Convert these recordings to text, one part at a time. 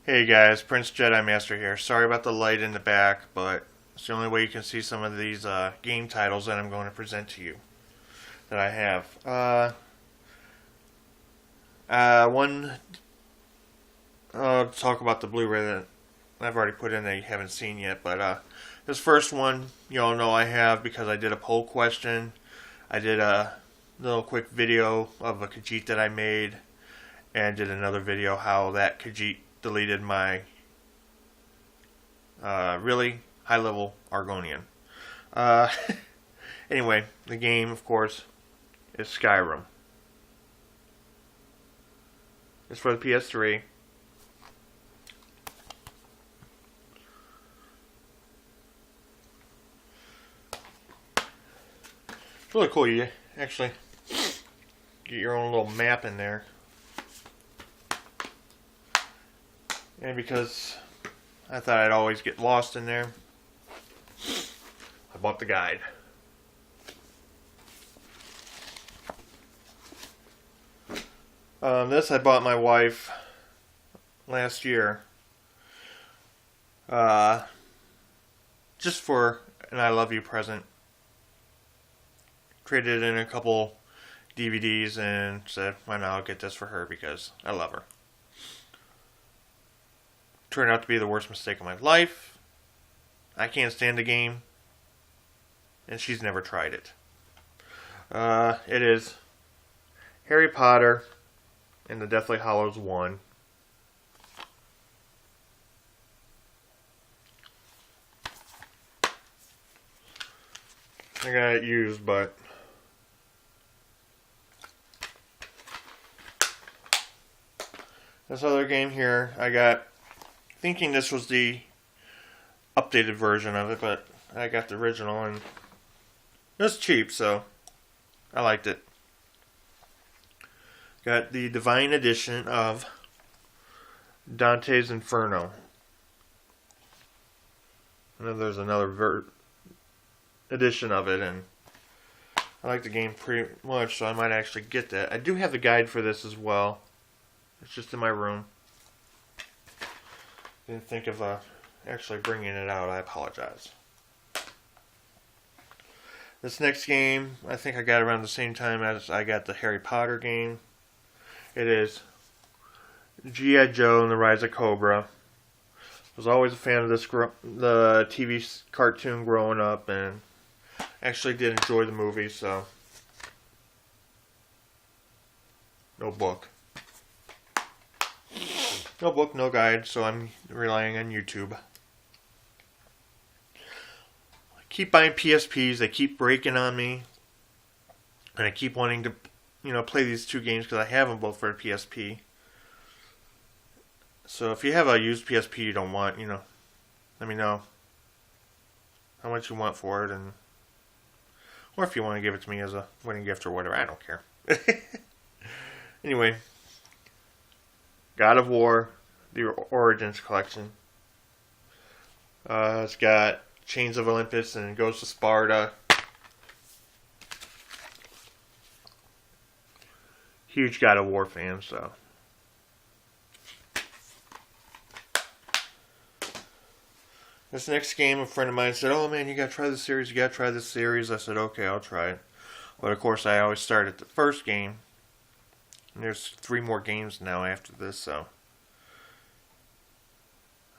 Hey guys, Prince Jedi Master here. Sorry about the light in the back, but it's the only way you can see some of these game titles that I'm going to present to you that I have. One, I'll talk about the Blu-ray that I've already put in that you haven't seen yet, but this first one you all know I have because I did a poll question. I did a little quick video of a Khajiit that I made, and did another video how that Khajiit deleted my really high level Argonian. Uh, anyway, the game, of course, is Skyrim. It's for the PS3. It's really cool. You actually get your own little map in there. And because I thought I'd always get lost in there, I bought the guide. This I bought my wife last year. Just for an I love you present. Traded in a couple DVDs and said, why not, I'll get this for her because I love her. Turned out to be the worst mistake of my life. I can't stand the game, and she's never tried it. It is Harry Potter and the Deathly Hallows 1. I got it used, but this other game here, I got thinking this was the updated version of it, but I got the original and it was cheap, so I liked it. Got the Divine Edition of Dante's Inferno. And then there's another edition of it, and I like the game pretty much, so I might actually get that. I do have the guide for this as well. It's just in my room. Didn't think of actually bringing it out. I apologize. This next game, I think I got around the same time as I got the Harry Potter game. It is G.I. Joe and the Rise of Cobra. I was always a fan of this the TV cartoon growing up, and actually did enjoy the movie, so no book. No book, no guide, so I'm relying on YouTube. I keep buying PSPs, they keep breaking on me, and I keep wanting to, play these two games because I have them both for a PSP. So if you have a used PSP you don't want, let me know how much you want for it, and or if you want to give it to me as a wedding gift or whatever, I don't care. Anyway, God of War, the Origins collection. It's got Chains of Olympus and Ghost of Sparta. Huge God of War fan, so. This next game, a friend of mine said, oh man, you gotta try this series, you gotta try this series. I said, okay, I'll try it. But of course, I always start at the first game. And there's 3 more games now after this, so.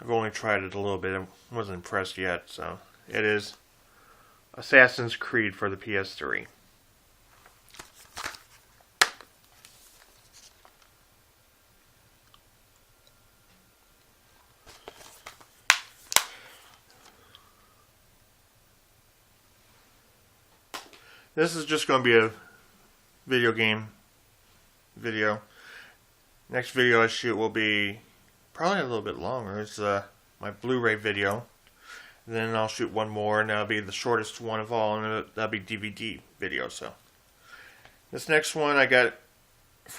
I've only tried it a little bit. I wasn't impressed yet, so. It is Assassin's Creed for the PS3. This is just going to be a video game video. Next video I shoot will be probably a little bit longer. It's my Blu-ray video. And then I'll shoot one more, and that'll be the shortest one of all, and that'll be DVD video. So this next one I got a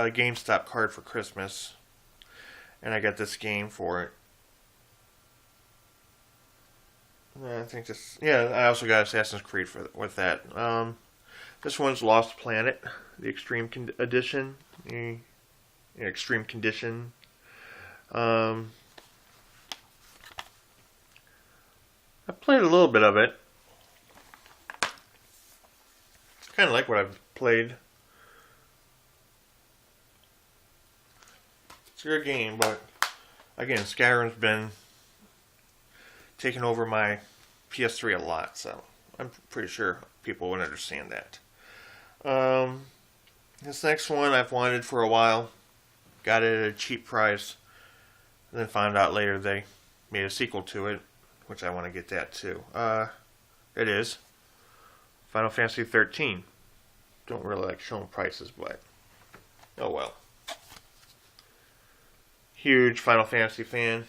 GameStop card for Christmas, and I got this game for it. I think this. Yeah, I also got Assassin's Creed with that. This one's Lost Planet, the Extreme Edition. in extreme condition. I played a little bit of it. It's kind of like what I've played. It's a good game, but again, Skyrim's been taking over my PS3 a lot, so I'm pretty sure people would understand that. This next one I've wanted for a while. Got it at a cheap price. And then found out later they made a sequel to it, which I want to get that too. It is Final Fantasy 13. Don't really like showing prices, but oh well. Huge Final Fantasy fan.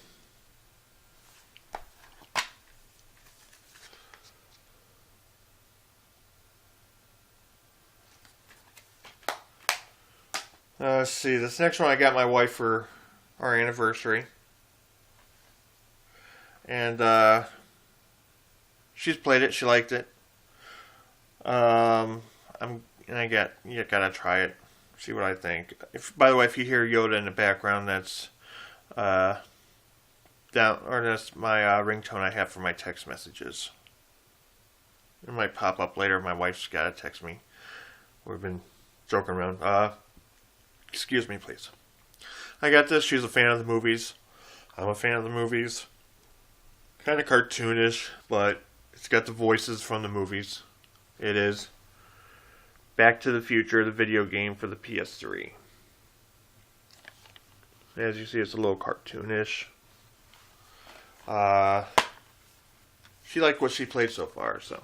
Let's see, this next one I got my wife for our anniversary. And she's played it, she liked it. You gotta try it, see what I think. By the way, if you hear Yoda in the background, that's that's my ringtone I have for my text messages. It might pop up later. My wife's gotta text me. We've been joking around. Excuse me, please. I got this. She's a fan of the movies. I'm a fan of the movies. Kind of cartoonish, but it's got the voices from the movies. It is Back to the Future, the video game for the PS3. As you see, it's a little cartoonish. She liked what she played so far, so.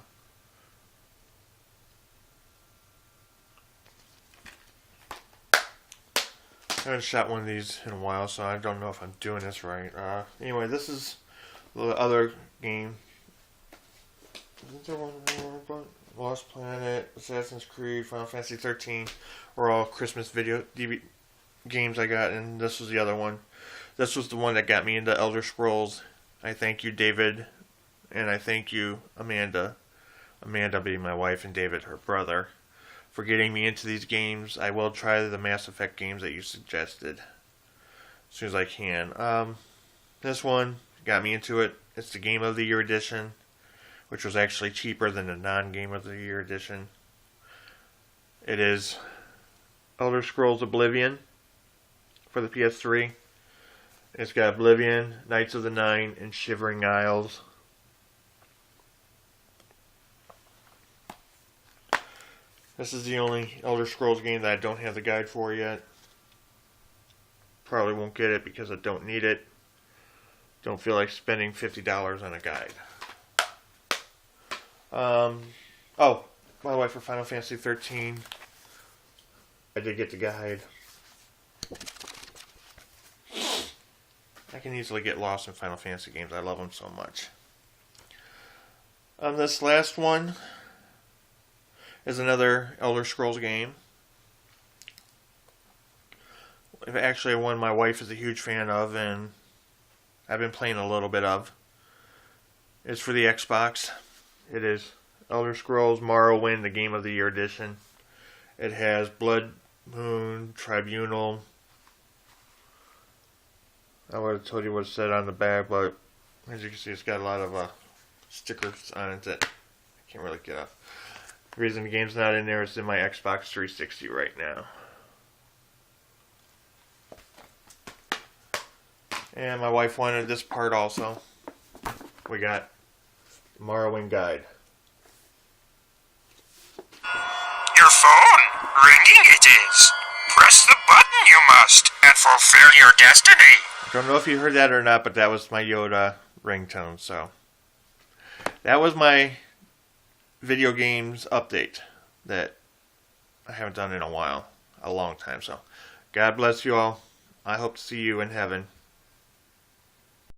I haven't shot one of these in a while, so I don't know if I'm doing this right. Anyway, this is the other game. Is there one more? Lost Planet, Assassin's Creed, Final Fantasy 13 were all Christmas video DV games I got, and this was the other one. This was the one that got me into Elder Scrolls. I thank you, David, and I thank you, Amanda. Amanda being my wife and David, her brother, for getting me into these games. I will try the Mass Effect games that you suggested as soon as I can. This one got me into it. It's the Game of the Year edition, which was actually cheaper than the non-Game of the Year edition. It is Elder Scrolls Oblivion for the PS3. It's got Oblivion, Knights of the Nine, and Shivering Isles. This is the only Elder Scrolls game that I don't have the guide for yet. Probably won't get it because I don't need it. Don't feel like spending $50 on a guide. Oh, by the way, for Final Fantasy 13, I did get the guide. I can easily get lost in Final Fantasy games. I love them so much. This last one is another Elder Scrolls game. Actually, one my wife is a huge fan of, and I've been playing a little bit of. It's for the Xbox. It is Elder Scrolls Morrowind, the Game of the Year edition. It has Blood Moon, Tribunal. I would have told you what it said on the back, but as you can see, it's got a lot of stickers on it that I can't really get up. The reason the game's not in there is in my Xbox 360 right now. And my wife wanted this part also. We got Morrowind Guide. Your phone! Ringing it is! Press the button you must, and fulfill your destiny! Don't know if you heard that or not, but that was my Yoda ringtone, so. That was my video games update that I haven't done in a while. A long time, so. God bless you all. I hope to see you in heaven.